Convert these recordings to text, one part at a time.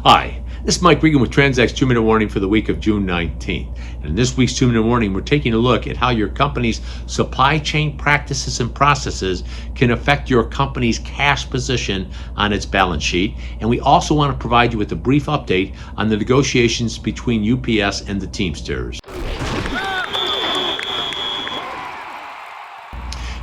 Hi, this is Mike Regan with TransX's 2-Minute Warning for the week of June 19th. And in this week's 2-Minute Warning, we're taking a look at how your company's supply chain practices and processes can affect your company's cash position on its balance sheet. And we also want to provide you with a brief update on the negotiations between UPS and the Teamsters.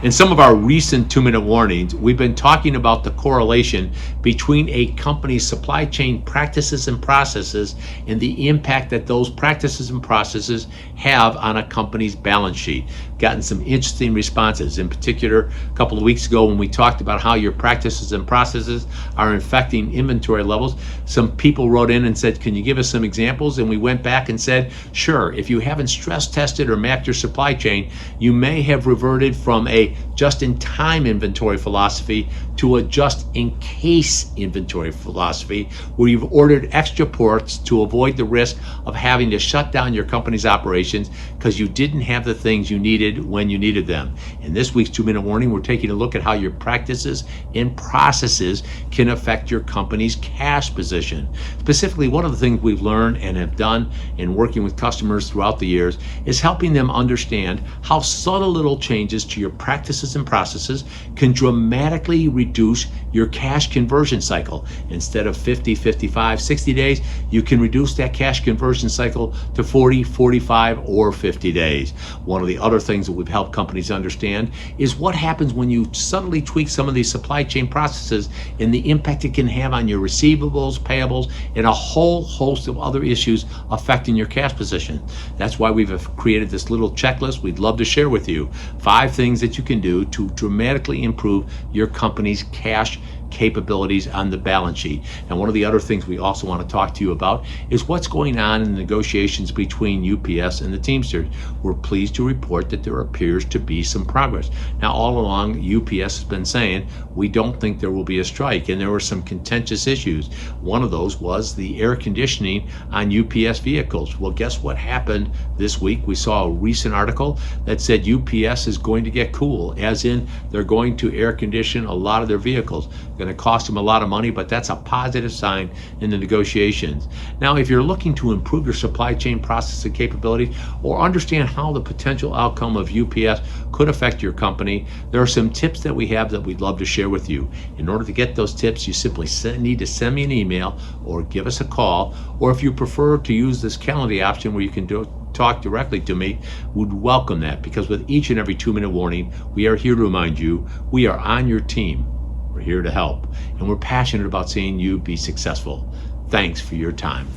In some of our recent 2-minute warnings, we've been talking about the correlation between a company's supply chain practices and processes and the impact that those practices and processes have on a company's balance sheet. Gotten some interesting responses. In particular, a couple of weeks ago when we talked about how your practices and processes are affecting inventory levels, some people wrote in and said, can you give us some examples? And we went back and said, sure, if you haven't stress tested or mapped your supply chain, you may have reverted from a just-in-time inventory philosophy to a just-in-case inventory philosophy, where you've ordered extra ports to avoid the risk of having to shut down your company's operations because you didn't have the things you needed when you needed them. In this week's 2-minute warning, we're taking a look at how your practices and processes can affect your company's cash position. Specifically, one of the things we've learned and have done in working with customers throughout the years is helping them understand how subtle little changes to your practices and processes can dramatically reduce your cash conversion cycle. Instead of 50, 55, 60 days, you can reduce that cash conversion cycle to 40, 45, or 50 days. One of the other things that we've helped companies understand is what happens when you subtly tweak some of these supply chain processes and the impact it can have on your receivables, payables, and a whole host of other issues affecting your cash position. That's why we've created this little checklist we'd love to share with you. 5 things that you can do to dramatically improve your company's cash capabilities on the balance sheet. And one of the other things we also want to talk to you about is what's going on in the negotiations between UPS and the Teamsters. We're pleased to report that there appears to be some progress. Now, all along, UPS has been saying, we don't think there will be a strike, and there were some contentious issues. One of those was the air conditioning on UPS vehicles. Well, guess what happened this week? We saw a recent article that said UPS is going to get cool, as in they're going to air condition a lot of their vehicles. Going to cost them a lot of money, but that's a positive sign in the negotiations. Now, if you're looking to improve your supply chain process and capabilities or understand how the potential outcome of UPS could affect your company, there are some tips that we have that we'd love to share with you. In order to get those tips, you simply need to send me an email or give us a call, or if you prefer to use this Calendly option where you can talk directly to me, would welcome that, because with each and every 2-minute warning, we are here to remind you we are on your team. We're here to help, and we're passionate about seeing you be successful. Thanks for your time.